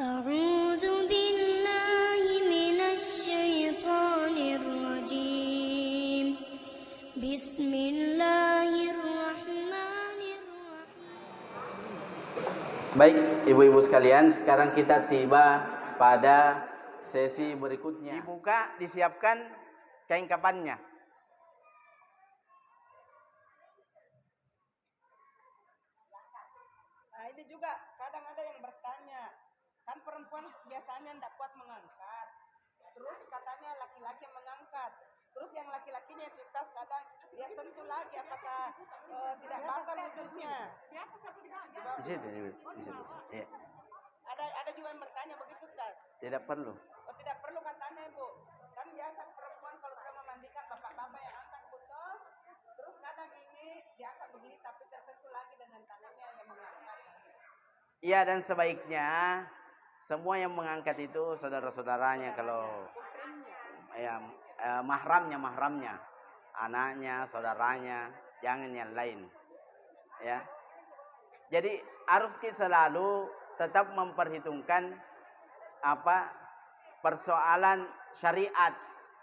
أعوذ بالله من الشيطان الرجيم بسم الله الرحمن الرحيم. Baik, ibu-ibu sekalian, sekarang kita tiba pada sesi berikutnya. Dibuka, disiapkan kain kapannya. Nah, ini juga kadang ada yang bertanya, kan perempuan biasanya tidak kuat mengangkat, terus katanya laki-laki yang mengangkat, terus yang laki-lakinya itu tas kadang dia sentuh lagi, apakah tidak batal wudhunya? Di situ. Ya. Ada juga yang bertanya begitu, Ustaz. Tidak perlu. Oh, tidak perlu katanya, Ibu. Kan biasa perempuan kalau sudah memandikan bapak-bapak yang angkat betul, terus kadang ini diangkat begini tapi tersentuh lagi dengan tangannya yang mengangkat. Iya, dan sebaiknya semua yang mengangkat itu saudara-saudaranya, kalau ya mahramnya, anaknya, saudaranya, jangan yang lain. Ya. Jadi harus kita selalu tetap memperhitungkan persoalan syariat,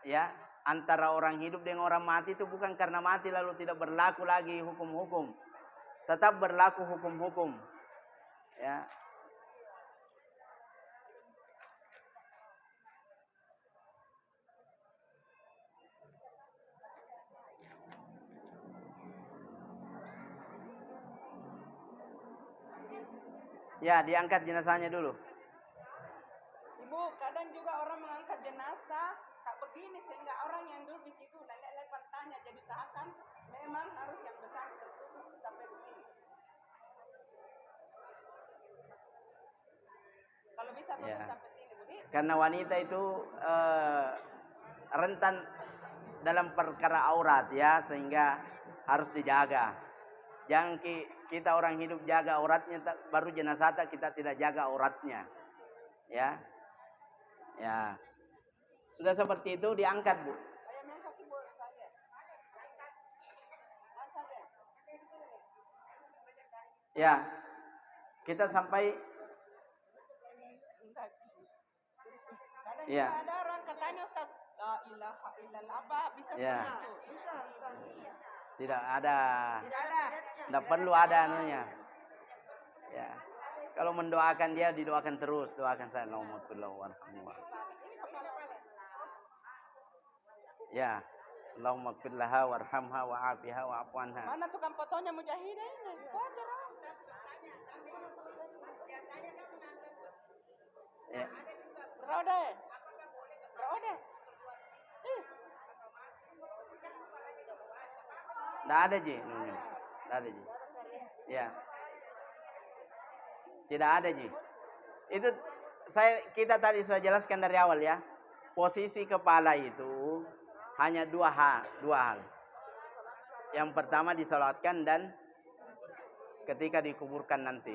ya, antara orang hidup dengan orang mati itu bukan karena mati lalu tidak berlaku lagi hukum-hukum. Tetap berlaku hukum-hukum. Ya. Ya, diangkat jenazahnya dulu. Ibu, kadang juga orang mengangkat jenazah tak begini sehingga orang yang duduk di situ lepas tanya, jadi seakan memang harus yang besar tertutup sampai begini. Kalau bisa tutup sampai sini, Budi. Karena wanita itu rentan dalam perkara aurat, ya, sehingga harus dijaga. Jangan kita orang hidup jaga auratnya, baru jenazah kita tidak jaga auratnya. Ya. Ya. Sudah seperti itu diangkat, Bu. Ya. Kita sampai ya. Ada orang katanya, Ustaz, la ilaha illallah, apa bisa seperti itu? Bisa, Ustaz. Tidak ada. Tidak ada. Tidak perlu ada anunya. Ya. Kalau mendoakan dia, didoakan terus. Doakan saya. Allahumma kullahu warhamhu. Ya. Allahumma kullaha warhamha wa'afiha wa'afuanha. Mana tukang fotonya Mujahidah ini? Foto dong. Ya. Rode. Tidak ada, Ji. Tidak ada, Ji. Ya. Tidak ada, Ji. Itu kita tadi sudah jelaskan dari awal, ya. Posisi kepala itu hanya dua hal. Yang pertama disolatkan dan ketika dikuburkan nanti.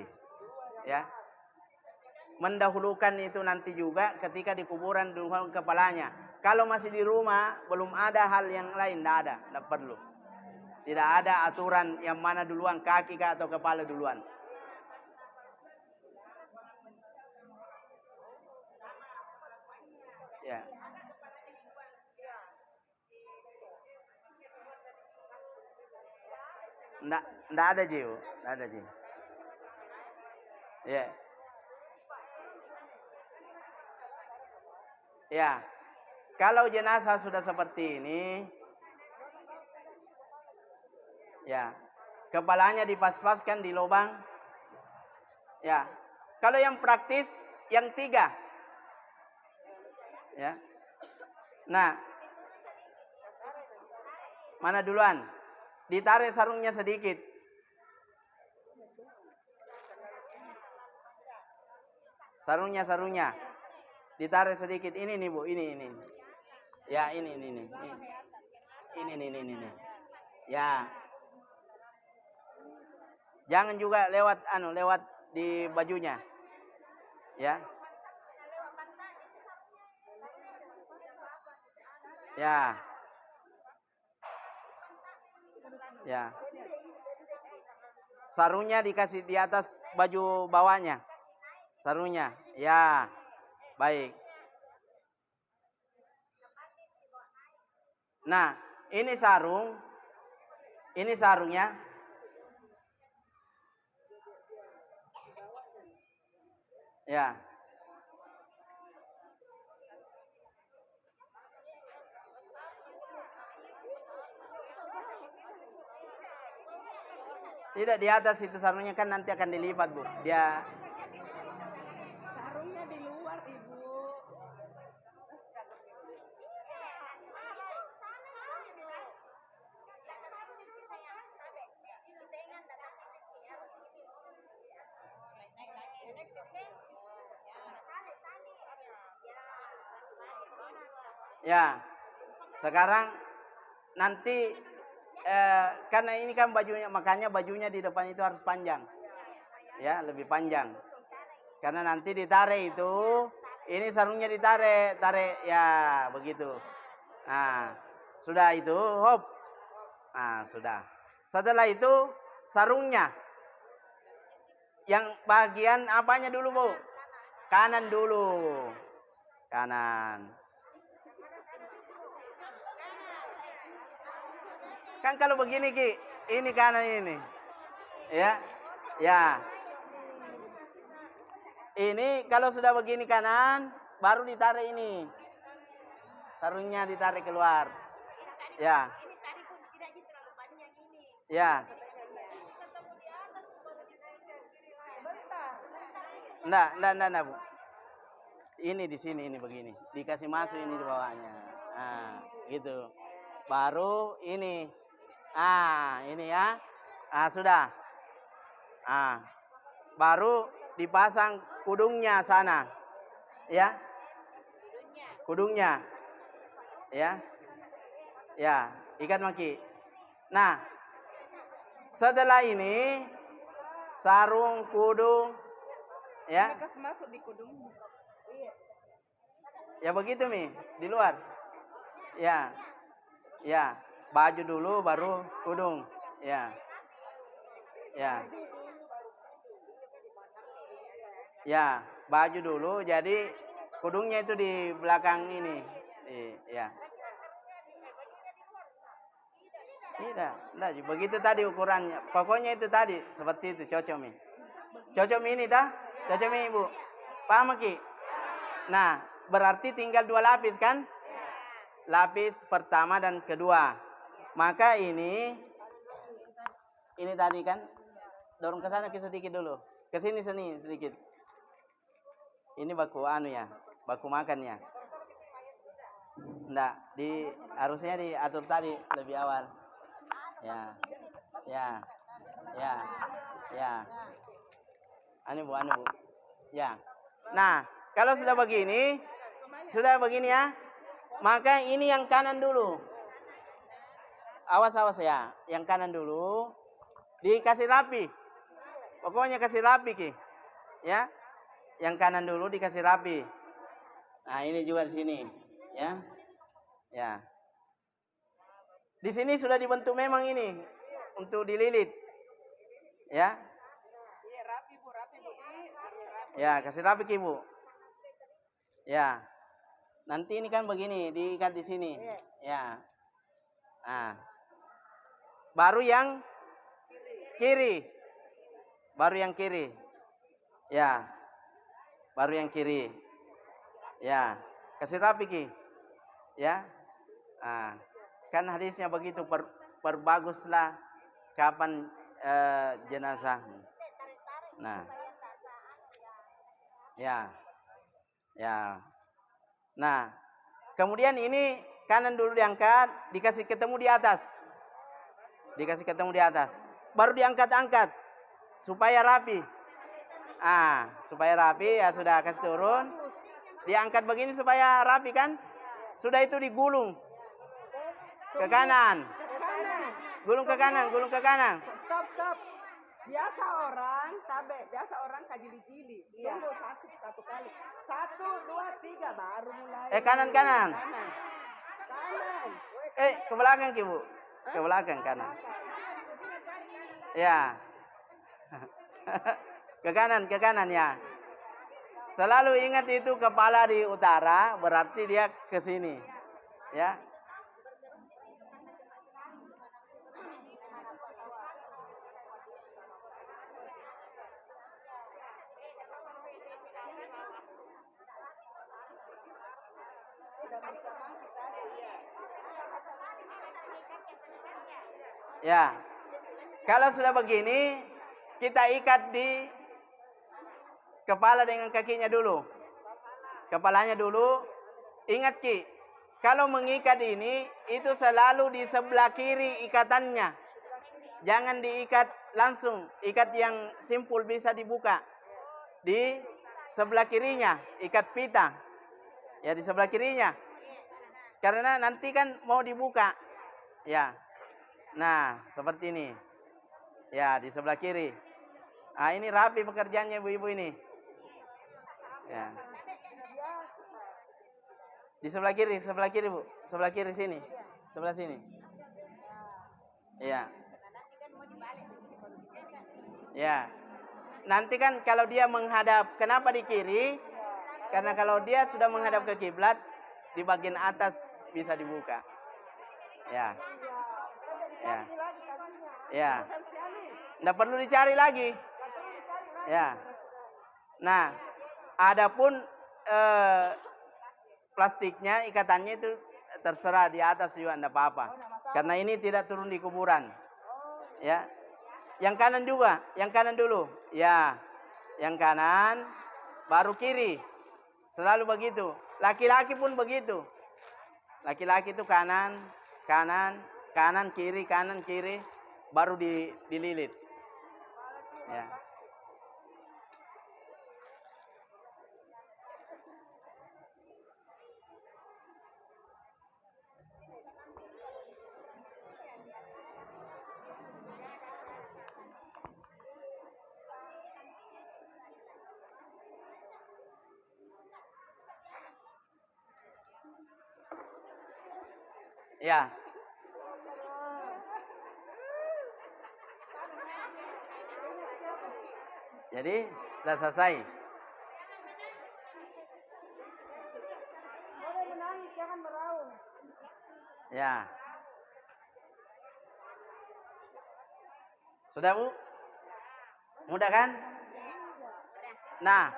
Ya. Mendahulukan itu nanti juga ketika dikuburan dulu kepalanya. Kalau masih di rumah belum ada hal yang lain, tidak perlu. Tidak ada aturan yang mana duluan, kaki atau kepala duluan. Ya. Nggak ada, Ji. Nggak ada, Ji. Ya. Ya. Kalau jenazah sudah seperti ini, ya, kepalanya dipas-paskan di lubang. Ya. Kalau yang praktis, yang 3. Ya. Nah, mana duluan? Ditarik sarungnya sedikit. Sarungnya. Ditarik sedikit. Ini nih, Bu, ini. Ya, ini. Ini. Ya. Jangan juga lewat di bajunya. Ya. Ya. Ya. Sarungnya dikasih di atas baju bawahnya. Sarungnya. Ya. Baik. Nah, ini sarung. Ini sarungnya. Ya. Tidak di atas itu sarungnya kan nanti akan dilipat, Bu. Dia Sarungnya di luar, Ibu. ya. Sekarang nanti karena ini kan bajunya, makanya bajunya di depan itu harus panjang. Ya, lebih panjang. Karena nanti ditarik itu, ini sarungnya ditarik, tarik ya begitu. Nah, sudah itu, hop. Nah, sudah. Setelah itu sarungnya. Yang bagian apanya dulu, Bu? Kanan dulu. Kanan. Kan kalau begini, Ki, ini kanan ini. Ya. Ya. Ini kalau sudah begini kanan, baru ditarik ini. Sarungnya ditarik keluar. Ya. Ya. Enggak, Bu. Ini di sini, ini begini. Dikasih masuk ini di bawahnya. Nah, gitu. Baru ini. Ini ya. Sudah. Baru dipasang kudungnya sana. Ya. Kudungnya. Ya. Ya, ikat maki. Nah, setelah ini sarung, kudung, ya. Kasih masuk di kudungnya. Ya begitu Mi, di luar. Ya. Ya, baju dulu baru kudung. Ya. Ya. Ya, baju dulu jadi kudungnya itu di belakang ini. Ya. Tidak, begitu tadi ukurannya. Pokoknya itu tadi, seperti itu, cocok Mi. Cocok Mi ini dah? Cocok Mi, Ibu. Paham Ki? Nah, berarti tinggal 2 lapis kan? Lapis pertama dan kedua. Maka ini tadi kan, dorong ke sana sedikit dulu. Ke sini sedikit. Ini baku ya, baku makan ya. Enggak, harusnya diatur tadi lebih awal. Ya. Anu Bu. Ya. Nah, kalau sudah begini ya, maka ini yang kanan dulu. Awas ya, yang kanan dulu. Dikasih rapi. Pokoknya kasih rapi Ki. Ya. Yang kanan dulu dikasih rapi. Nah, ini juga di sini, ya. Ya. Di sini sudah dibentuk memang ini untuk dililit. Ya. Iya, rapi Bu. Ya, kasih rapi Ki, Bu. Ya. Nanti ini kan begini, diikat di sini. Ya. Nah. Baru yang kiri. Ya. Baru yang kiri. Ya. Kasih rapi Ki. Ya. Kan hadisnya begitu, perbaguslah kapan jenazah. Nah. Ya. Nah, kemudian ini kanan dulu diangkat, dikasih ketemu di atas. Baru diangkat-angkat supaya rapi. Supaya rapi ya sudah kasih turun. Diangkat begini supaya rapi kan? Sudah itu digulung ke kanan. Gulung ke kanan. Stop. Biasa orang kajili-jili. Tunggu satu kali. 1, 2, 3 baru mulai. Kanan. Kanan. Ke belakang Ki, Bu. Ke belakang kanan. Ya. Ke kanan ya. Selalu ingat itu kepala di utara, berarti dia ke sini. Ya. Ya. Kalau sudah begini, kita ikat di kepala dengan kakinya dulu. Kepalanya dulu. Ingat Ki, kalau mengikat ini, itu selalu di sebelah kiri ikatannya. Jangan diikat langsung. Ikat yang simpul bisa dibuka. Di sebelah kirinya, ikat pita. Ya, di sebelah kirinya. Karena nanti kan mau dibuka. Ya. Nah, seperti ini. Ya, di sebelah kiri. Ah, ini rapi pekerjaannya ibu-ibu ini. Ya. Di sebelah kiri Bu. Sebelah kiri sini. Sebelah sini. Ya. Ya. Nanti kan kalau dia menghadap, kenapa di kiri? Karena kalau dia sudah menghadap ke kiblat, di bagian atas bisa dibuka. Ya. Ya. Ya. Nggak perlu dicari lagi. Ya. Nah, adapun plastiknya, ikatannya itu terserah di atas juga enggak apa-apa. Karena ini tidak turun di kuburan. Ya. Yang kanan juga, yang kanan dulu. Ya. Yang kanan baru kiri. Selalu begitu. Laki-laki pun begitu. Laki-laki itu kanan, kanan, kanan, kiri, baru dililit. Ya. Ya. Jadi sudah selesai. Boleh menangis, jangan meraung. Ya. Sudah Bu? Mudah kan? Nah,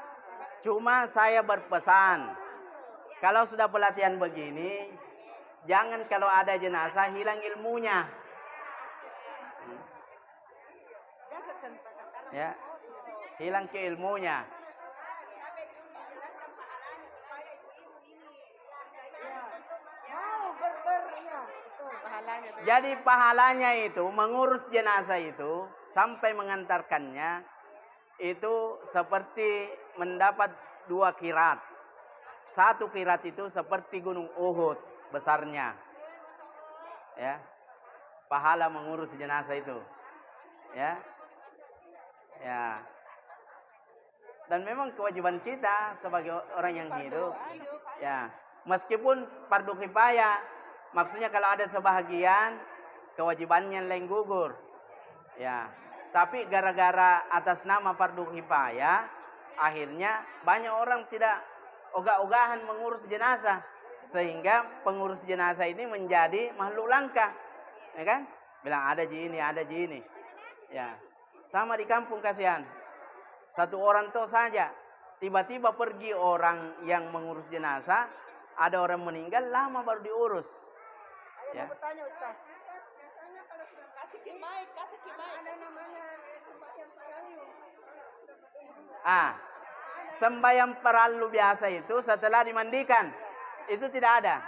cuma saya berpesan, kalau sudah pelatihan begini, jangan kalau ada jenazah hilang ilmunya. Ya, hilang keilmunya. Jadi pahalanya itu mengurus jenazah itu sampai mengantarkannya itu seperti mendapat 2 kirat. 1 kirat itu seperti gunung Uhud besarnya. Ya. Pahala mengurus jenazah itu. Ya. Ya. Dan memang kewajiban kita sebagai orang yang hidup. Ya. Meskipun fardu kifayah, maksudnya kalau ada sebahagian kewajibannya lain gugur. Ya. Tapi gara-gara atas nama fardu kifayah, akhirnya banyak orang tidak ogah-ogahan mengurus jenazah, sehingga pengurus jenazah ini menjadi makhluk langka. Ya kan? Bilang ada ji ini. Ya. Sama di kampung kasihan. 1 orang tuh saja, tiba-tiba pergi orang yang mengurus jenazah, ada orang meninggal, lama baru diurus. Ya. Ya. Bertanya Ustaz. Biasanya kalau sudah kasih kimai, ada namanya sembahyang paralu. Sembahyang paralu biasa itu setelah dimandikan, itu tidak ada.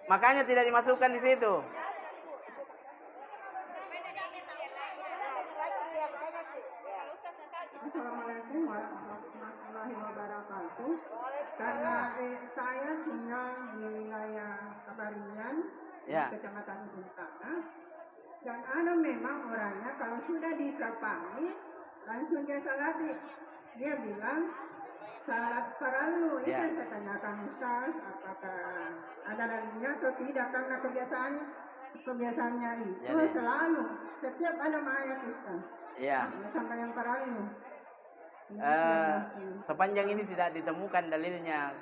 Makanya tidak dimasukkan di situ. Assalamualaikum warahmatullahi wabarakatuh. Karena saya tinggal di wilayah Kabarian, Ya. di Kecamatan Utara, dan ada memang orangnya kalau sudah dikapani langsung dia salati. Dia bilang salat paralu. Itu Ya. saya tanyakan Ustaz, apakah ada dalilnya atau tidak, karena kebiasaannya itu Jadi. selalu setiap ada mayat Ustaz. Iya. Sampai yang paralu. Sepanjang ini tidak ditemukan dalilnya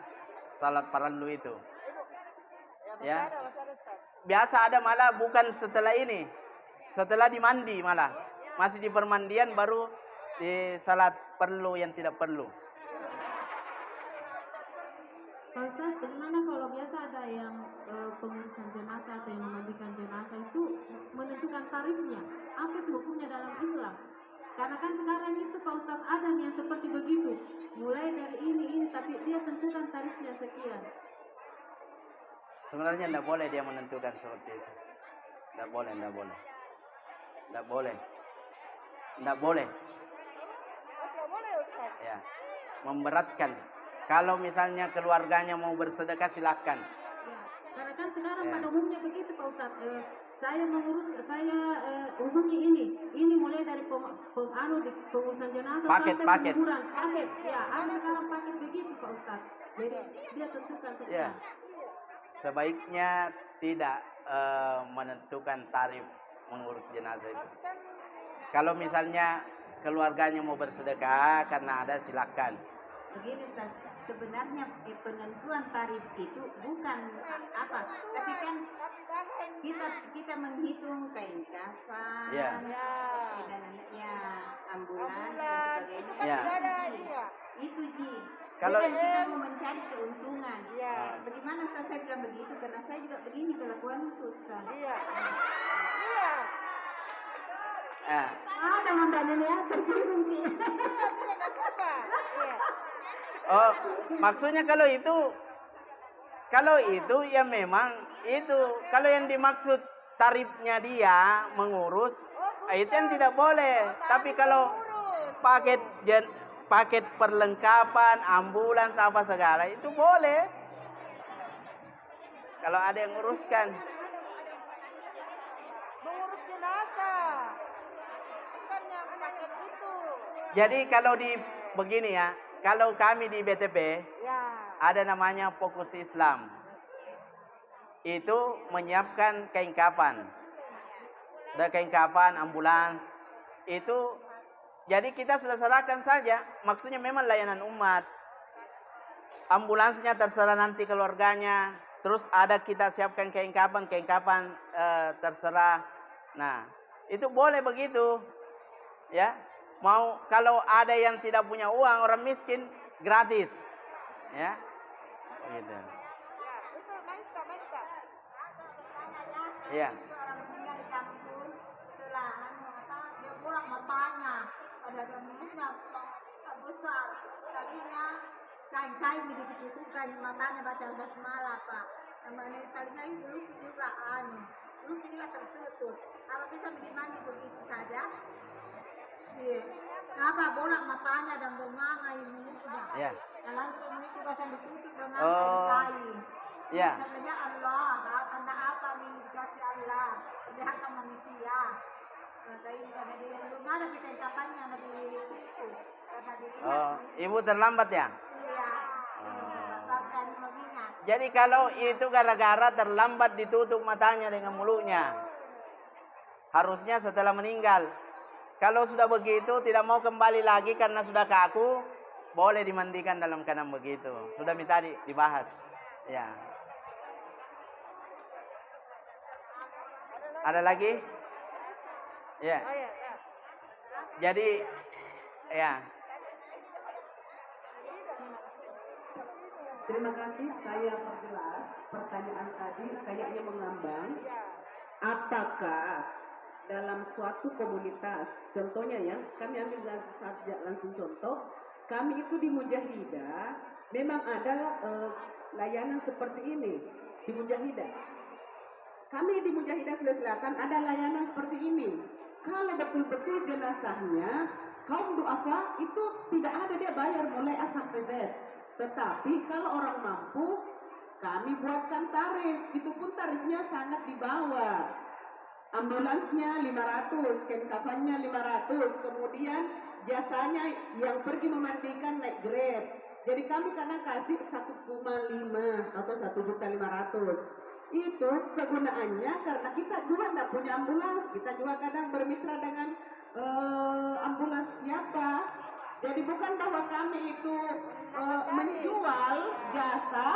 salat fardu itu. Ya. Biasa ada malah bukan setelah ini, setelah dimandi malah masih di permandian baru di salat perlu yang tidak perlu. Pak Ustaz, bagaimana kalau biasa ada yang pengurusan jenazah atau yang memandikan jenazah itu menentukan tarifnya? Apa itu hukumnya dalam Islam? Karena kan sekarang itu Pak Ustaz ada yang seperti begitu, mulai dari ini, tapi dia tentukan tarifnya sekian. Sebenarnya tidak boleh dia menentukan seperti itu. Tidak boleh, tidak boleh. Tidak boleh. Tidak boleh. Ya. Memberatkan. Kalau misalnya keluarganya mau bersedekah silahkan. Ya. Karena kan sekarang pada umumnya begitu Pak Ustaz. Saya hubungi ini mulai dari pengurusan jenazah paket. penguburan, paket. Ya, ada sekarang paket begitu Pak Ustaz. Jadi dia tentukan sekian. Ya. Sebaiknya tidak menentukan tarif mengurus jenazah itu. Kalau misalnya keluarganya mau bersedekah karena ada silakan. Begini Ustaz, sebenarnya penentuan tarif itu bukan apa, tapi kan kita menghitung kain kafan, dan ambulans dan sebagainya. Itu Ji. Kalau kita mau mencari keuntungan. Bagaimana Ustaz saya bilang begitu? Karena saya juga begini kelakuanku Ustaz. Ada mandanya ya, tersinggung sih. Oh, maksudnya kalau itu ya memang itu. Kalau yang dimaksud tarifnya dia mengurus, itu yang tidak boleh. Tapi kalau paket perlengkapan, ambulans apa segala itu boleh. Kalau ada yang nguruskan. Mengurus jenazah. Bukan yang paket itu. Jadi kalau begini ya, kalau kami di BTP ada namanya Fokus Islam. Itu menyiapkan kain kafan. Ada kain kafan, ambulans. Itu jadi kita sudah serahkan saja. Maksudnya memang layanan umat. Ambulansnya terserah nanti keluarganya. Terus ada kita siapkan kain kafan terserah. Nah, itu boleh begitu. Ya. Mau kalau ada yang tidak punya uang, orang miskin gratis. Ya. Gitu. Iya. Orang tinggal di kampung, setelah dia pulang matanya, ada mulutnya besar, tadinya kain-kain ditutupkan matanya baca basmalah Pak. Namanya sekalinya itu juga lutut juga tertutup. Kalau bisa dimandi begitu saja. Iya. Apa bolak matanya dan bunganga mulutnya. Iya. Dan langsung itu bahasa ditutup dengan kain. Iya. Sebenarnya Allah, tanda apa nih dikasih Allah, lihat ke manusia. Karena dia belum ada kita kapannya di situ. Oh, ibu terlambat ya? Iya. Jadi kalau itu gara-gara terlambat ditutup matanya dengan mulutnya, harusnya setelah meninggal. Kalau sudah begitu tidak mau kembali lagi karena sudah kaku, boleh dimandikan dalam keadaan begitu. Sudah minta dibahas. Ya. Ada lagi? Ya. Jadi ya. Terima kasih, saya perjelas pertanyaan tadi kayaknya mengambang. Apakah dalam suatu komunitas, contohnya ya, kami ambil langsung contoh, kami itu di Mujahidah, memang ada layanan seperti ini di Mujahidah. Kami di Mujahidah Sulawesi Selatan ada layanan seperti ini. Kalau betul-betul jenazahnya kaum duafa itu tidak ada dia bayar mulai A sampai Z. Tetapi kalau orang mampu, kami buatkan tarif. Itu pun tarifnya sangat di bawah. Ambulansnya 500, kain kafannya 500, kemudian jasanya yang pergi memandikan naik Grab. Jadi kami kadang kasih 1,5 atau 1.500.000. Itu kegunaannya karena kita juga tidak punya ambulans, kita juga kadang bermitra dengan ambulans siapa. Jadi bukan bahwa kami itu menjual jasa,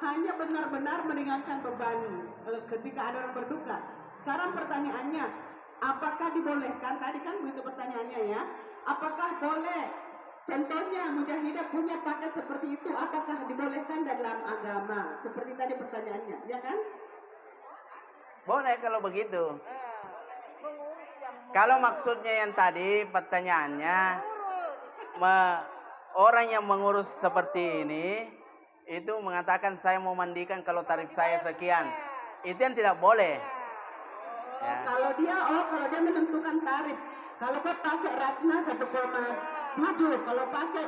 hanya benar-benar meringankan beban ketika ada orang berduka. Sekarang pertanyaannya, apakah dibolehkan? Tadi kan begitu pertanyaannya ya. Apakah boleh? Contohnya mujahidah punya paket seperti itu, apakah dibolehkan dalam agama? Seperti tadi pertanyaannya, ya kan? Boleh kalau begitu. Kalau maksudnya yang tadi pertanyaannya, orang yang mengurus seperti ini itu mengatakan saya mau mandikan kalau tarif saya sekian, itu yang tidak boleh. Ya. Kalau dia menentukan tarif, kalau kau pakai Ratna 1,7, kalau pakai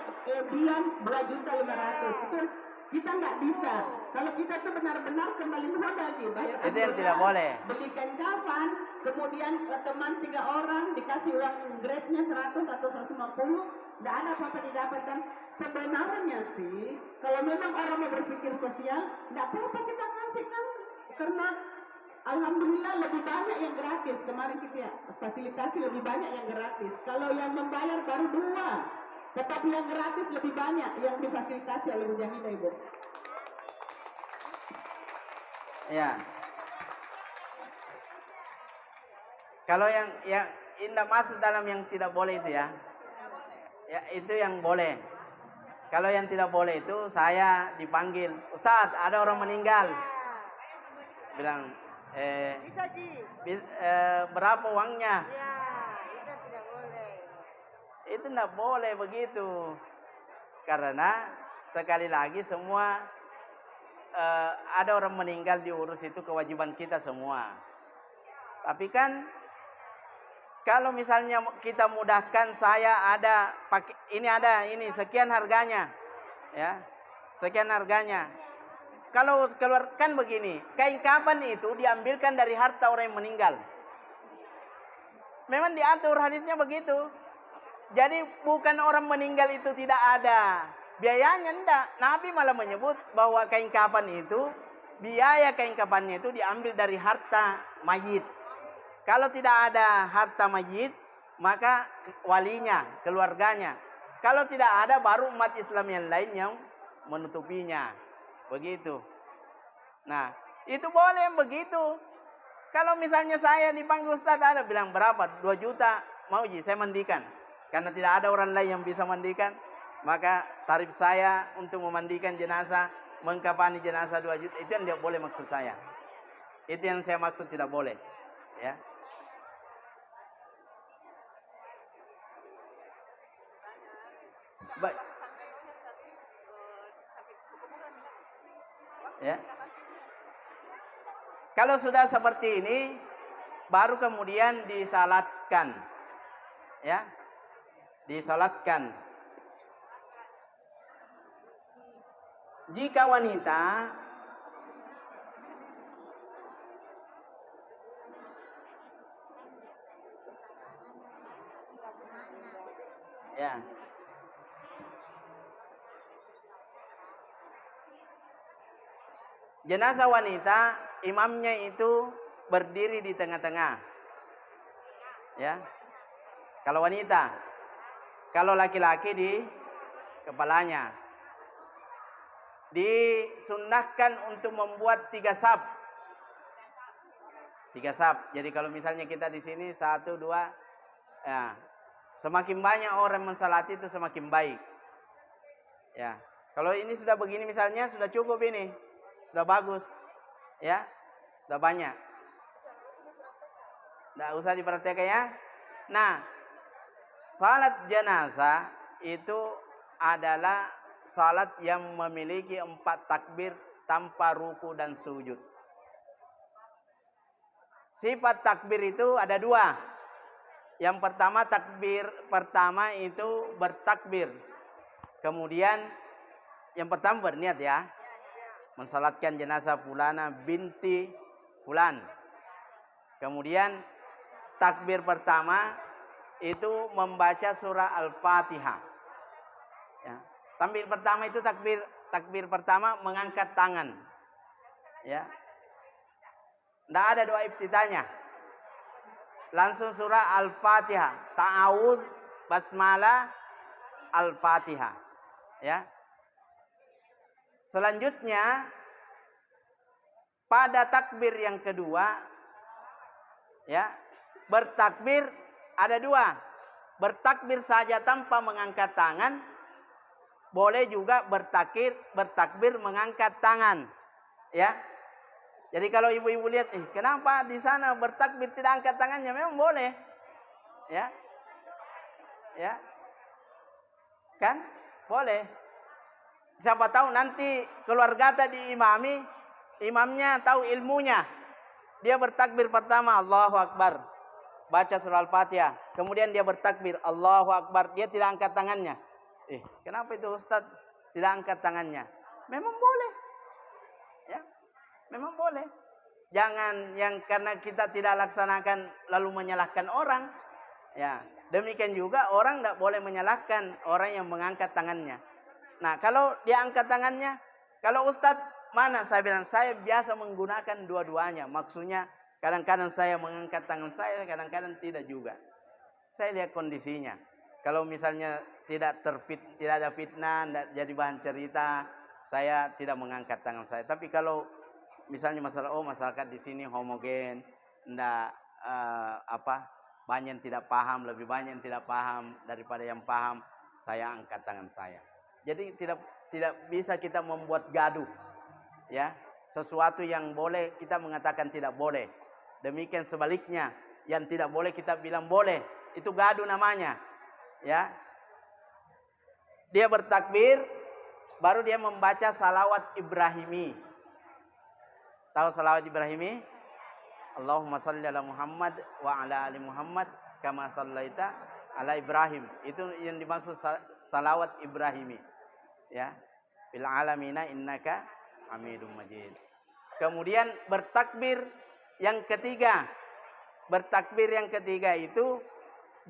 Bian 2.500.000, itu kita nggak bisa. Kalau kita tuh benar-benar kembali modal bayar. Itu yang tidak boleh. Belikan kapan, kemudian teman 3 orang dikasih uang grade-nya 100 atau 150, nggak ada apa-apa didapatkan. Sebenarnya sih, kalau memang orang mau berpikir sosial, nggak apa-apa kita kasihkan, karena alhamdulillah lebih banyak yang gratis. Kemarin kita fasilitasi lebih banyak yang gratis. Kalau yang membayar baru 2, tetapi yang gratis lebih banyak yang difasilitasi oleh mujahidah, Ibu. Ya. Kalau yang tidak masuk dalam yang tidak boleh itu ya. Ya, itu yang boleh. Kalau yang tidak boleh itu saya dipanggil, Ustadz ada orang meninggal. Bilang, berapa uangnya? Ya, itu tidak boleh. Itu tidak boleh begitu. Karena sekali lagi semua ada orang meninggal diurus, itu kewajiban kita semua. Tapi kan kalau misalnya kita mudahkan, saya ada ini sekian harganya, ya sekian harganya. Kalau keluarkan begini, kain kapan itu diambilkan dari harta orang yang meninggal. Memang diatur hadisnya begitu. Jadi bukan orang meninggal itu tidak ada biayanya, enggak. Nabi malah menyebut bahwa kain kapan itu, biaya kain kapannya itu diambil dari harta mayit. Kalau tidak ada harta mayit, maka walinya, keluarganya. Kalau tidak ada, baru umat Islam yang lain yang menutupinya. Begitu. Nah, itu boleh yang begitu. Kalau misalnya saya dipanggil Ustadz, ada bilang berapa? 2 juta, mau ji saya mandikan. Karena tidak ada orang lain yang bisa mandikan, maka tarif saya untuk memandikan jenazah, mengkafani jenazah 2 juta, itu yang tidak boleh maksud saya. Itu yang saya maksud tidak boleh. Ya. Baik. Ya. Kalau sudah seperti ini, baru kemudian disalatkan. Ya. Disalatkan. Jika wanita ya. Jenazah wanita, imamnya itu berdiri di tengah-tengah. Ya. Kalau wanita, kalau laki-laki di kepalanya. Disunnahkan untuk membuat 3 saf. 3 saf. Jadi kalau misalnya kita di sini 1, 2, ya, semakin banyak orang mensalati itu semakin baik. Ya. Kalau ini sudah begini misalnya sudah cukup ini. Sudah bagus. Ya. Sudah banyak. Tidak usah diperhatikan ya. Nah, salat jenazah itu adalah salat yang memiliki 4 takbir tanpa ruku dan sujud. Sifat takbir itu ada 2. Yang pertama, takbir pertama itu bertakbir. Kemudian yang pertama berniat ya, mensalatkan jenazah fulana binti fulan. Kemudian takbir pertama itu membaca surah Al-Fatihah. Ya. Takbir pertama itu takbir pertama mengangkat tangan. Ya. Tidak ada doa iftitahnya. Langsung surah Al-Fatihah, ta'awudz, basmalah, Al-Fatihah. Ya. Selanjutnya pada takbir yang kedua, ya, bertakbir ada dua. Bertakbir saja tanpa mengangkat tangan, boleh juga bertakbir mengangkat tangan. Ya. Jadi kalau ibu-ibu lihat, kenapa di sana bertakbir tidak angkat tangannya? Memang boleh. Ya. Ya. Kan? Boleh. Siapa tahu nanti keluarga tadi imamnya tahu ilmunya. Dia bertakbir pertama Allahu Akbar, baca surah Al-Fatihah. Kemudian dia bertakbir Allahu Akbar, dia tidak angkat tangannya. Kenapa itu Ustaz tidak angkat tangannya? Memang boleh. Ya. Memang boleh. Jangan yang karena kita tidak laksanakan lalu menyalahkan orang. Ya. Demikian juga orang tidak boleh menyalahkan orang yang mengangkat tangannya. Nah, kalau dia angkat tangannya, kalau Ustadz mana? Saya bilang, saya biasa menggunakan dua-duanya. Maksudnya, kadang-kadang saya mengangkat tangan saya, kadang-kadang tidak juga. Saya lihat kondisinya. Kalau misalnya tidak ada fitnah, tidak jadi bahan cerita, saya tidak mengangkat tangan saya. Tapi kalau misalnya masyarakat di sini homogen, tidak banyak yang tidak paham, lebih banyak yang tidak paham daripada yang paham, saya angkat tangan saya. Jadi tidak bisa kita membuat gaduh, ya. Sesuatu yang boleh kita mengatakan tidak boleh. Demikian sebaliknya, yang tidak boleh kita bilang boleh. Itu gaduh namanya, ya. Dia bertakbir, baru dia membaca salawat Ibrahimi. Tahu salawat Ibrahimi? Allahumma salli ala Muhammad wa ala ali Muhammad kama sallaita ala Ibrahim. Itu yang dimaksud salawat Ibrahimi. Ya, fil alamina innaka Hamidum Majid. Kemudian bertakbir yang ketiga. Bertakbir yang ketiga itu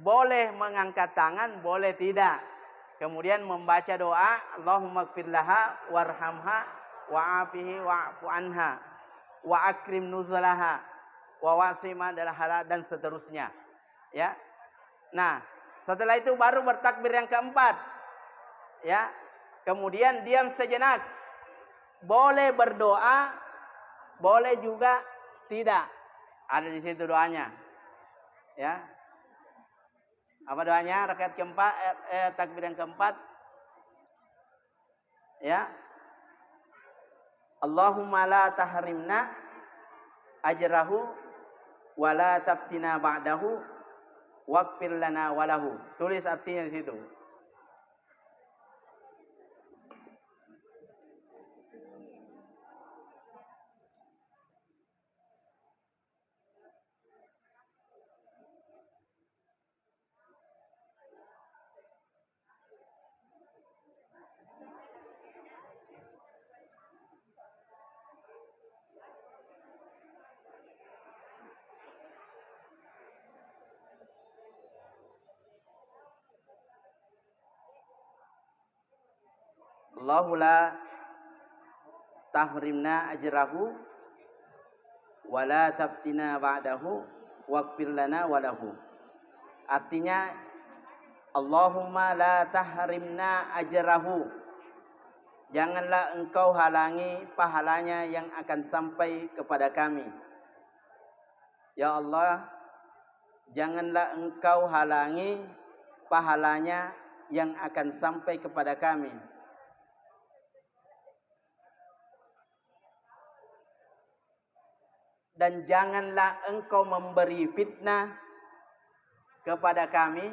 boleh mengangkat tangan, boleh tidak. Kemudian membaca doa, Allahumma gfir laha warhamha wa'afihi wa'fu anha wa akrim nuzulaha wa wasima dan seterusnya. Ya. Nah, setelah itu baru bertakbir yang keempat. Ya. Kemudian diam sejenak. Boleh berdoa, boleh juga tidak. Ada di situ doanya. Ya. Apa doanya? Rakaat keempat, takbir yang keempat. Ya. Allahumma la tahrimna ajrahu wa la taftina ba'dahu waghfir lana walahu. Tulis artinya di situ. Allahu la tahrimna ajrahu wa la taftina ba'dahu waghfir lana walahu. Artinya Allahumma la tahrimna ajrahu. Janganlah engkau halangi pahalanya yang akan sampai kepada kami. Ya Allah, janganlah engkau halangi pahalanya yang akan sampai kepada kami. Dan janganlah engkau memberi fitnah kepada kami.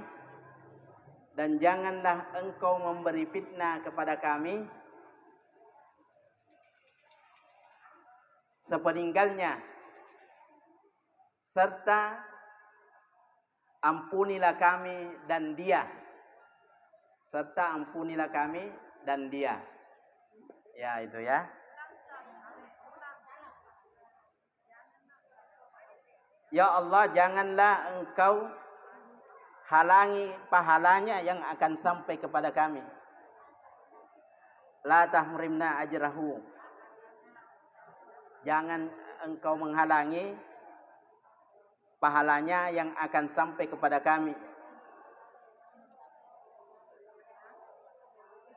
Dan janganlah engkau memberi fitnah kepada kami sepeninggalnya. Serta ampunilah kami dan dia. Serta ampunilah kami dan dia. Ya, itu ya. Ya Allah, janganlah engkau halangi pahalanya yang akan sampai kepada kami. La tahrimna ajrahu. Jangan engkau menghalangi pahalanya yang akan sampai kepada kami.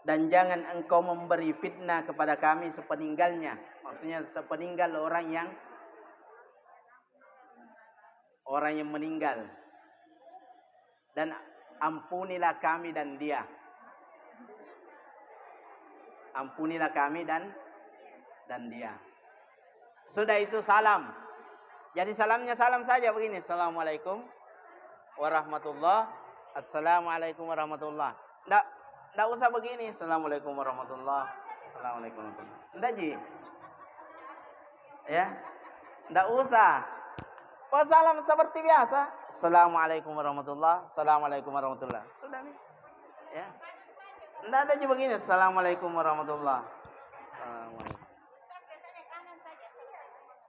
dan jangan engkau memberi fitnah kepada kami sepeninggalnya. Maksudnya sepeninggal orang yang meninggal. Dan ampunilah kami dan dia. Ampunilah kami dan dia. Sudah itu salam. Jadi salamnya salam saja begini. Assalamualaikum warahmatullah. Assalamualaikum warahmatullah. Nggak usah begini. Assalamualaikum warahmatullah. Assalamualaikum warahmatullah. Nggak Ji. Ya. Nggak usah. Oh, salam seperti biasa. Assalamualaikum warahmatullah. Assalamualaikum warahmatullah. Sudah nih. Ya. Nggak ada Ji begini. Assalamualaikum warahmatullah. Assalamualaikum.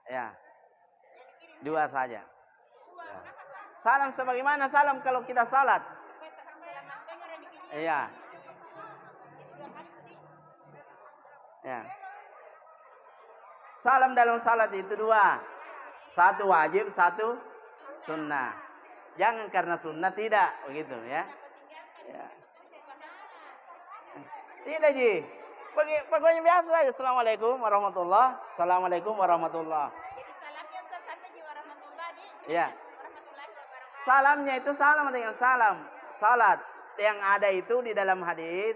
Ya. Dua saja. Ya. Salam sebagaimana salam kalau kita salat. Iya. Ya. Salam dalam salat itu dua. Satu wajib, satu sunnah. Jangan karena sunnah tidak, begitu ya. Ya. Tidak Ji. Pokoknya biasa aja. Assalamualaikum warahmatullah. Assalamualaikum warahmatullah. Jadi salamnya Ustaz sampai di warahmatullah di Ya. warahmatullahi wabarakatuh. Salamnya itu salam dengan salam. Salat yang ada itu di dalam hadis.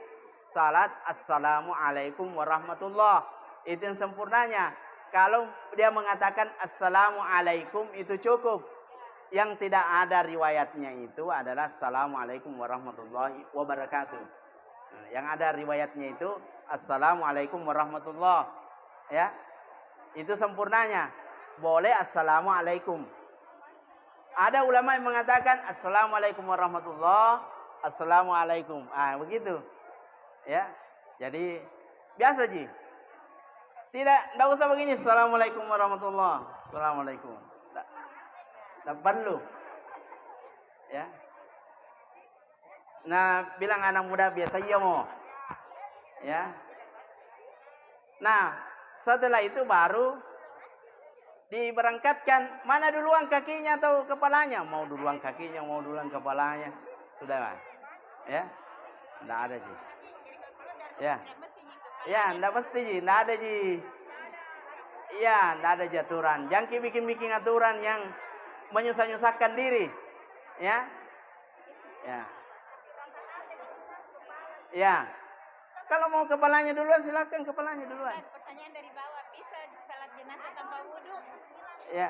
Salat assalamualaikum warahmatullah. Itu yang sempurnanya. Kalau dia mengatakan assalamualaikum itu cukup. Yang tidak ada riwayatnya itu adalah assalamualaikum warahmatullahi wabarakatuh. Yang ada riwayatnya itu assalamualaikum warahmatullah. Ya. Itu sempurnanya. Boleh assalamualaikum. Ada ulama yang mengatakan assalamualaikum warahmatullah. Assalamualaikum. Begitu. Ya. Jadi biasa Ji. Tidak usah begini. Assalamualaikum warahmatullah. Assalamualaikum. Tak perlu. Ya. Nah, bilang anak muda biasa iya mau. Ya. Nah, setelah itu baru diberangkatkan. Mana duluan kakinya atau kepalanya? Mau duluan kakinya, mau duluan kepalanya. Sudah. Ya. Tidak ada Ji. Ya. Ya, enggak mesti Ji, enggak ada Ji. Iya, enggak ada aturan. Jangan bikin aturan yang menyusah-nyusahkan diri. Ya. Ya. Ya. Kalau mau kepalanya duluan silakan kepalanya duluan. Pertanyaan dari bawah, bisa salat jenazah tanpa wudu? Ya.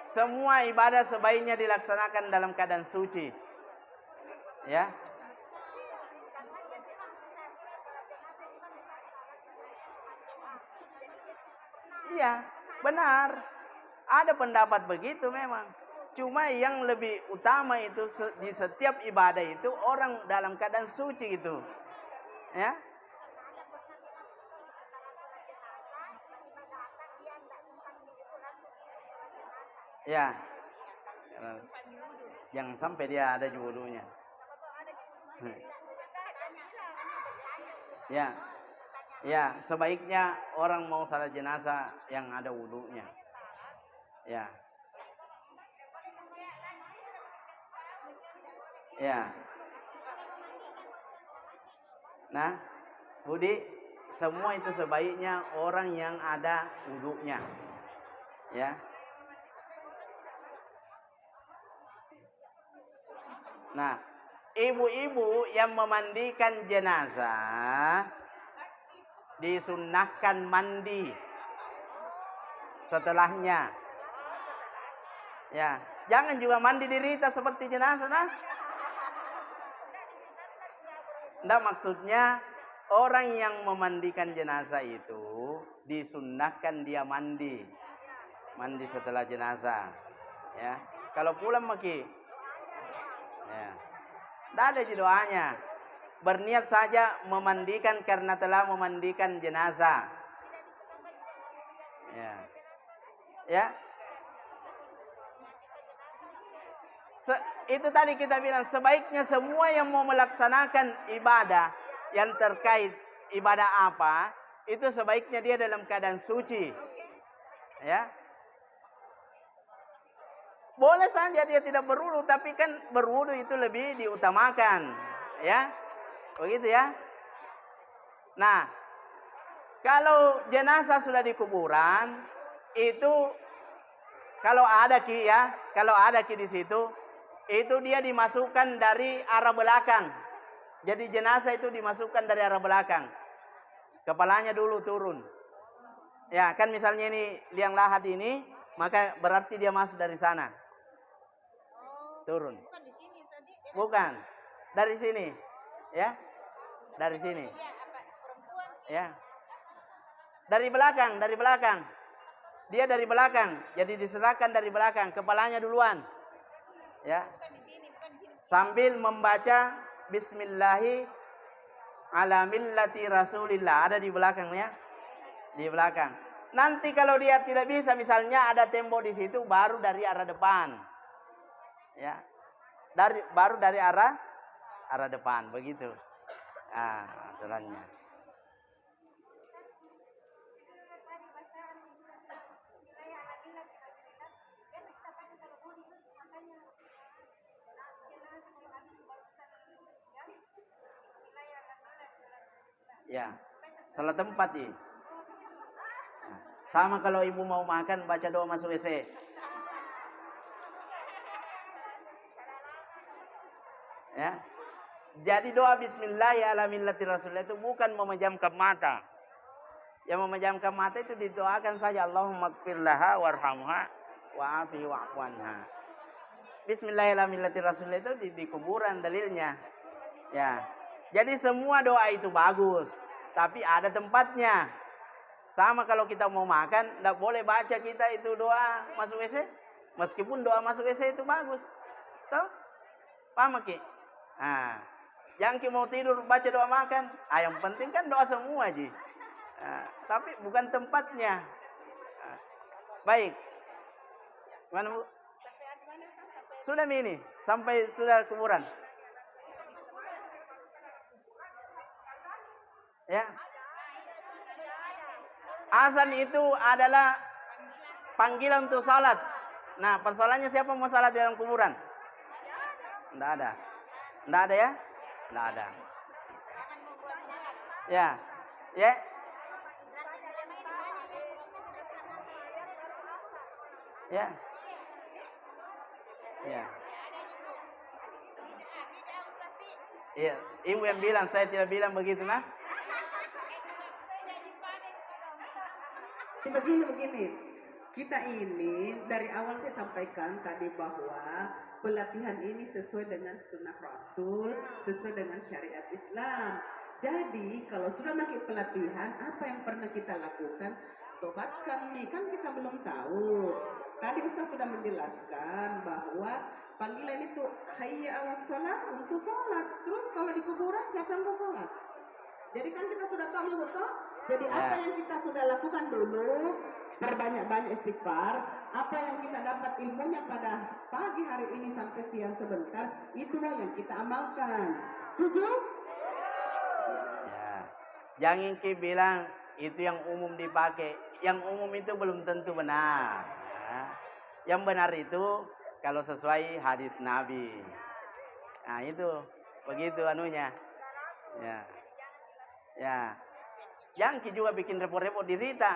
Semua ibadah sebaiknya dilaksanakan dalam keadaan suci. Ya. Iya, benar. Ada pendapat begitu memang. Cuma yang lebih utama itu di setiap ibadah itu orang dalam keadaan suci itu. Ya. Ya. Jangan sampai dia ada wudunya. Ya. Ya, sebaiknya orang mau salat jenazah yang ada wudunya. Ya. Ya. Nah, Budi, semua itu sebaiknya orang yang ada wudunya. Ya. Nah, ibu-ibu yang memandikan jenazah disunnahkan mandi setelahnya. Ya, jangan juga mandi di rita seperti jenazah nah. Nggak, maksudnya orang yang memandikan jenazah itu disunnahkan dia mandi setelah jenazah. Ya, kalau pulang maki, ya, nggak ada doanya. Berniat saja memandikan karena telah memandikan jenazah. Ya. Ya. Itu tadi kita bilang sebaiknya semua yang mau melaksanakan ibadah yang terkait ibadah apa, itu sebaiknya dia dalam keadaan suci. Ya. Boleh saja dia tidak berwudu, tapi kan berwudu itu lebih diutamakan. Ya. Begitu ya. Nah, kalau jenazah sudah di kuburan, itu kalau ada ki di situ, itu dia dimasukkan dari arah belakang. Jadi jenazah itu dimasukkan dari arah belakang. Kepalanya dulu turun. Ya, kan misalnya ini liang lahat ini, maka berarti dia masuk dari sana. Turun. Bukan. Dari sini. Ya. Dari sini. Ya. Dari belakang. Dia dari belakang. Jadi diserahkan dari belakang, kepalanya duluan. Ya. Sambil membaca bismillahi ala millati rasulillah. Ada di belakangnya. Di belakang. Nanti kalau dia tidak bisa, misalnya ada tembok di situ, baru dari arah depan. Ya. Baru dari arah depan, begitu. Aturannya. Ya, salah tempat ini. Sama kalau ibu mau makan, baca doa masuk WC. Ya. Jadi doa bismillahirrahmanirrahim itu bukan memejamkan mata. Yang memejamkan mata itu didoakan saja, Allahumma ighfir laha warhamha wa'afi wa'fu anha. Bismillahirrahmanirrahim itu di kuburan dalilnya. Ya. Jadi semua doa itu bagus, tapi ada tempatnya. Sama kalau kita mau makan, tidak boleh baca kita itu doa masuk WC. Meskipun doa masuk WC itu bagus. Tahu? Paham Ki? Yang Ki mau tidur baca doa makan. Yang penting kan doa semua Ji. Tapi bukan tempatnya. Baik. Mana Bu? Sudah ini, sampai sudah kuburan. Ya. Azan itu adalah panggilan untuk salat. Nah, persoalannya siapa mau salat di dalam kuburan? Tidak ada. Tidak ada ya? Tidak ada. Ya. Ya. Ya. Ya. Iya, ibu yang bilang, saya tidak bilang begitu, nah. Begini, kita ini dari awal saya sampaikan tadi bahwa pelatihan ini sesuai dengan sunnah Rasul, sesuai dengan syariat Islam. Jadi kalau sudah makin pelatihan, apa yang pernah kita lakukan? Tobatkan nih, kan kita belum tahu. Tadi Ustaz sudah menjelaskan bahwa panggilan itu hayya 'alas shalah untuk sholat. Terus kalau di kuburan siapa yang mau sholat? Jadi kan kita sudah tahu betul. Jadi apa yang kita sudah lakukan dulu, perbanyak-banyak istighfar, apa yang kita dapat ilmunya pada pagi hari ini sampai siang sebentar, itulah yang kita amalkan. Setuju? Ya. Jangan Ki bilang itu yang umum dipakai. Yang umum itu belum tentu benar. Ya. Yang benar itu kalau sesuai hadis Nabi. Nah itu begitu anunya. Ya. Ya. Yang juga bikin repot-repot dirita.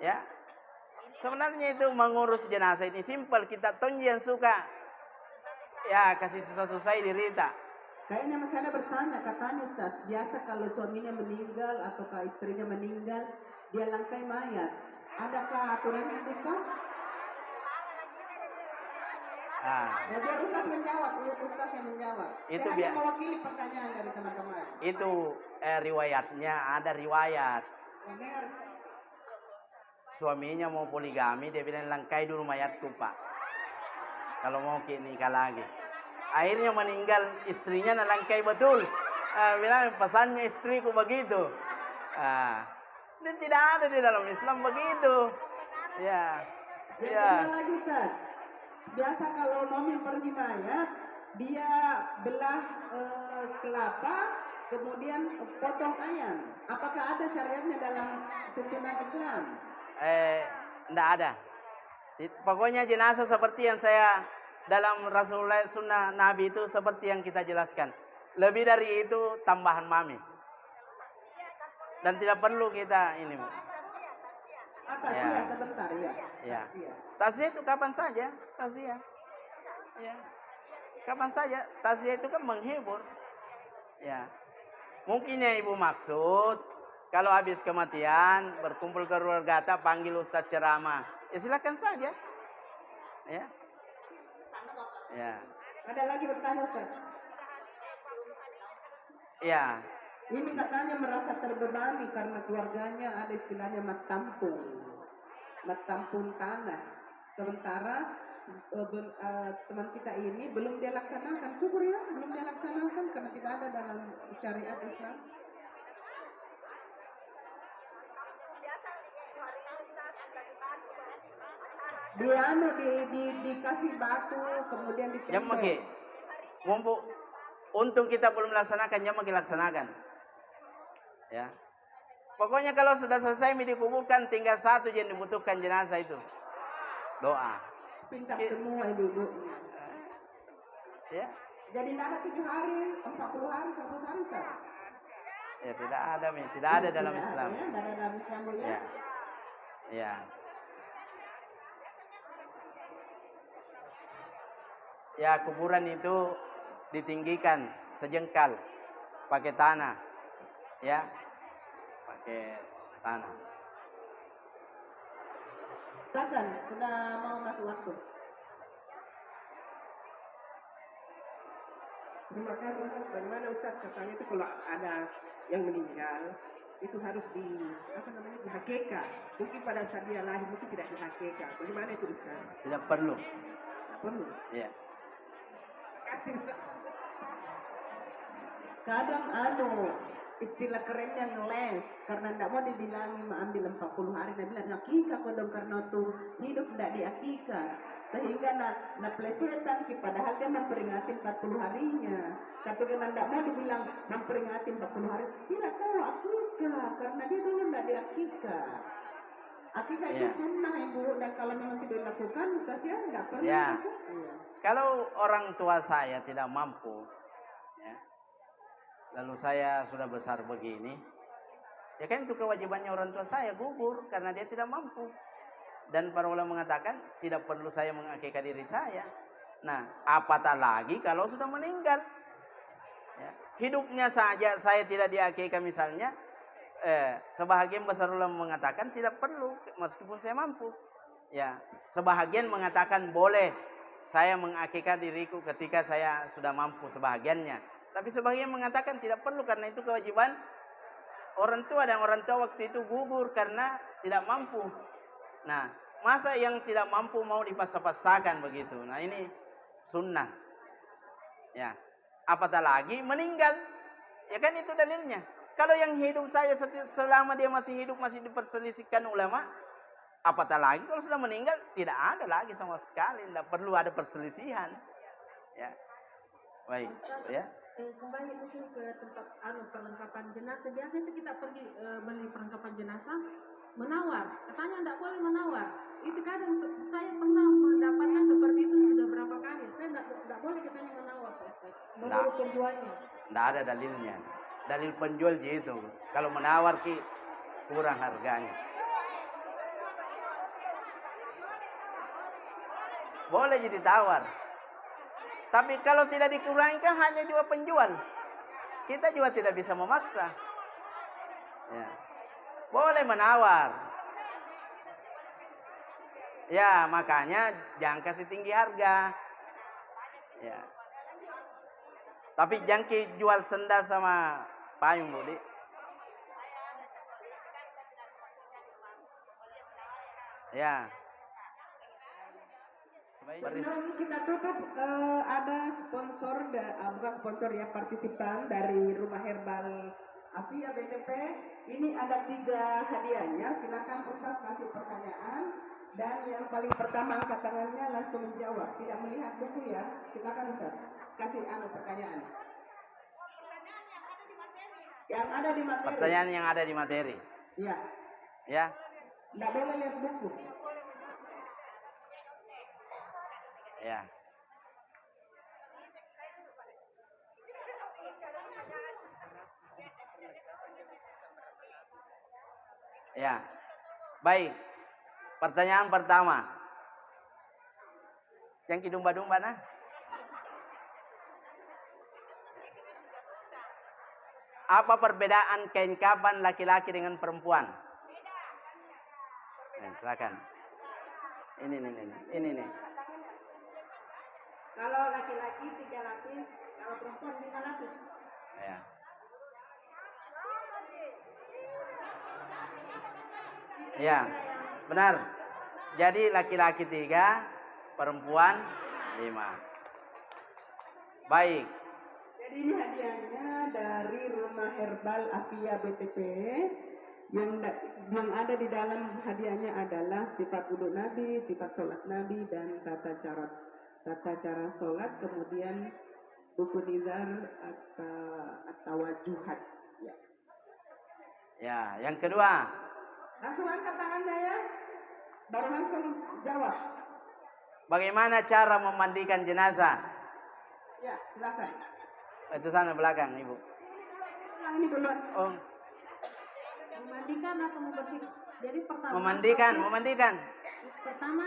Ya. Sebenarnya itu mengurus jenazah ini simpel, kita tonji yang suka. Ya, kasih susah-susah dirita. Kayaknya Mas Ana bertanya, katanya Ustaz, biasa kalau suaminya meninggal atau istrinya meninggal, dia langkai mayat. Adakah aturannya itu Ustaz? Ya, biar Ustaz menjawab, Ustaz yang menjawab. Itu saya hanya mewakili pertanyaan dari teman-teman. Itu riwayatnya, ada riwayat. Suaminya mau poligami, dia bilang langkai dulu mayatku Pak. Kalau mau nikah lagi. Akhirnya meninggal istrinya nalangkai betul. Bilang pesannya istriku begitu. Ini tidak ada di dalam Islam begitu. Ya. Ya. Lagi Ustaz. Biasa kalau mau pergi mayat, dia belah kelapa, kemudian potong ayam. Apakah ada syariatnya dalam sunnah Islam? Tidak ada. Pokoknya jenazah seperti yang saya dalam Rasulullah sunnah Nabi itu seperti yang kita jelaskan. Lebih dari itu tambahan mami. Dan tidak perlu kita ini. Tasya sebentar ya. Ya. Tasya itu kapan saja, tasya. Ya. Kapan saja, tasya itu kan menghibur. Ya. Mungkin ya ibu maksud kalau habis kematian berkumpul keluarga panggil ustadz ceramah. Ya silakan saja. Ya. Ya. Ada lagi bertanya Ustaz? Ya. Ini katanya merasa terbebani karena keluarganya ada istilahnya mat tampung tanah. Sementara teman kita ini belum dia laksanakan, syukur ya, belum dia laksanakan karena tidak ada dalam syariat Islam. Dia dikasih batu, kemudian ditempel. Yang magi, mumpuk untung kita belum laksanakan, yang magi laksanakan. Ya. Pokoknya kalau sudah selesai dikuburkan, tinggal satu yang dibutuhkan jenazah itu. Doa. Pintar semua ibu-ibu. Ya. Jadi tidak ada 7 hari, 40 hari, 100 hari Ustaz? Ya tidak ada, tidak ada dalam Islam. Ya, tidak ada dalam Islam ya. Ya. Ya. Ya, kuburan itu ditinggikan sejengkal pakai tanah. Ya. Pakai tanah. Silakan, sudah mau masuk waktu. Terima kasih Ustaz. Bagaimana Ustaz katanya itu kalau ada yang meninggal itu harus dihakeka. Mungkin pada saat dia lahir mungkin tidak dihakeka. Bagaimana itu Ustaz? Tidak perlu. Tidak perlu. Ya. Kasih Ustaz. Kadang istilah kerennya ngeles karena tidak mau dibilangi ambil 40 hari, dia bilang akikah kodong karena tuh hidup tidak diakikah sehingga na plesetan padahal dia memperingati 40 harinya, tapi karena tidak mau dibilang memperingati 40 hari tidak tahu akikah karena dia dulu tidak diakikah. Akikah itu sunnah ibu, dan kalau memang tidak dilakukan Ustaz ya tidak perlu. Ya. Kalau orang tua saya tidak mampu, ya, lalu saya sudah besar begini, ya kan itu kewajibannya orang tua saya gugur karena dia tidak mampu. Dan para ulama mengatakan tidak perlu saya mengakikah diri saya. Nah, apatah lagi kalau sudah meninggal. Ya, hidupnya saja saya tidak diakikah misalnya, sebahagian besar ulama mengatakan tidak perlu meskipun saya mampu. Ya, sebahagian mengatakan boleh saya mengakikah diriku ketika saya sudah mampu sebahagiannya. Tapi sebagian mengatakan tidak perlu karena itu kewajiban orang tua, dan orang tua waktu itu gugur karena tidak mampu. Nah, masa yang tidak mampu mau dipaksa-paksakan begitu. Nah, ini sunnah. Ya, apatah lagi meninggal. Ya kan itu dalilnya. Kalau yang hidup saya selama dia masih hidup masih diperselisihkan ulama, apatah lagi kalau sudah meninggal tidak ada lagi sama sekali, tidak perlu ada perselisihan. Ya. Baik, ya. Kembali mungkin ke tempat perlengkapan jenazah. Biasanya kita pergi beli perlengkapan jenazah, menawar. Katanya tidak boleh menawar. Itu kadang saya pernah mendapatkan seperti itu sudah berapa kali. Saya tidak boleh katanya menawar. Menurut penjualnya. Tidak ada dalilnya. Dalil penjual itu. Kalau menawar kurang harganya. Boleh jadi tawar. Tapi kalau tidak dikurangi kan hanya juga penjual. Kita juga tidak bisa memaksa. Ya. Boleh menawar. Ya, makanya jangan kasih tinggi harga. Ya. Tapi jangan jual sendal sama payung, Budi. Ya. Sebelum kita tutup, ada sponsor, bukan sponsor ya, partisipan dari Rumah Herbal Afia BTP. Ini ada 3 hadiahnya. Silakan Ustaz kasih pertanyaan, dan yang paling pertama angkat tangannya langsung menjawab, tidak melihat buku ya. Silakan Ustaz kasih pertanyaan. Yang ada di materi. Pertanyaan yang ada di materi. Iya. Ya. Tidak boleh lihat buku. Ya. Ya. Baik. Pertanyaan pertama. Yang kidumba-dumba nah. Apa perbedaan kain kaban laki-laki dengan perempuan? Silakan. Ini nih. Kalau laki-laki 3 lapis, kalau perempuan 5 lapis. Ya. Ya, benar. Jadi laki-laki 3, perempuan 5. Baik. Jadi ini hadiahnya dari Rumah Herbal Afia BTP. Yang ada di dalam hadiahnya adalah sifat wudhu Nabi, sifat sholat Nabi, dan tata cara sholat, kemudian buku nizar atau wajuhat. Ya, yang kedua. Langsung angkat tangannya ya, baru langsung jawab. Bagaimana cara memandikan jenazah? Ya, silakan. Itu sana belakang, Ibu. Yang ini duluan. Oh, Memandikan atau membersihkan? Jadi pertama. memandikan. Pertama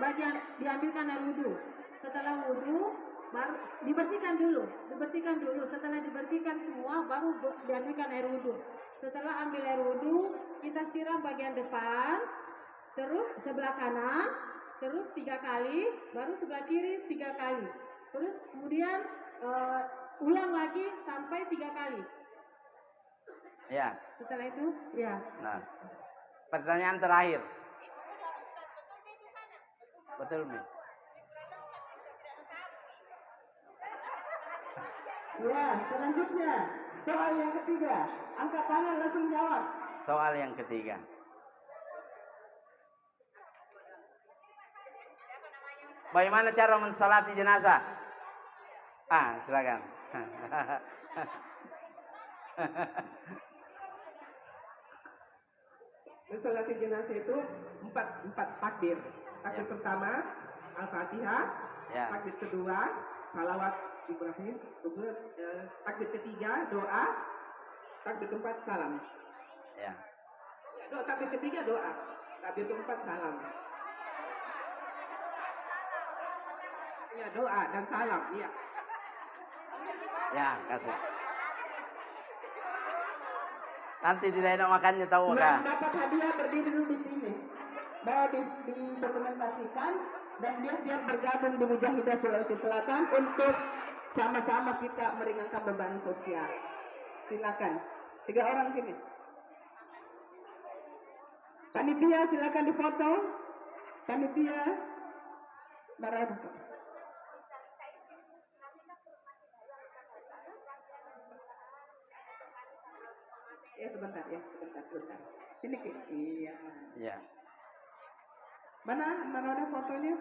bagian diambilkan air wudhu. Setelah wudhu baru dibersihkan dulu. Setelah dibersihkan semua baru diambilkan air wudhu. Setelah ambil air wudhu kita siram bagian depan, terus sebelah kanan, terus 3 kali, baru sebelah kiri 3 kali. Terus kemudian ulang lagi sampai 3 kali. Ya. Setelah itu, ya. Nah, pertanyaan terakhir. Betul, Mi? Ya, selanjutnya soal yang ketiga. Angkat tangan langsung jawab. Soal yang ketiga. Bagaimana cara mensalati jenazah? Silakan. Mensolati jenazah itu empat takbir. Takbir pertama Al-Fatihah, Ya. takbir kedua salawat Ibrahim, takbir ketiga doa, takbir keempat salam. Ya. Takbir ketiga doa, takbir keempat salam. Ya, doa dan salam, iya. Ya, kasih. Nanti tidak enak makannya tahu Yang kah? dapat hadiah berdiri dulu di sini. Mau didokumentasikan dan dia siap bergabung di Mujahidah Sulawesi Selatan untuk sama-sama kita meringankan beban sosial. Silakan. 3 orang sini. Panitia silakan difoto. Panitia. Barang. Ya sebentar. Sini Ki. Iya. Ya. Mana ada fotonya?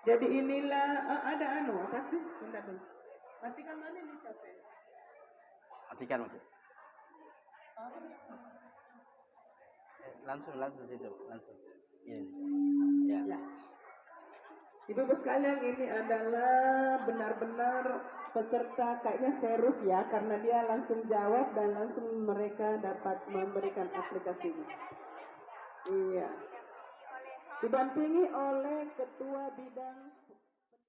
Jadi inilah ada apa sih? Bentar dulu. Matikan mana nih capek? Matikan mungkin. Langsung situ, langsung. Ini. Ya. Ibu-ibu sekalian, ini adalah benar-benar peserta kayaknya serius ya, karena dia langsung jawab dan langsung mereka dapat memberikan aplikasinya. Iya. Didampingi oleh Ketua Bidang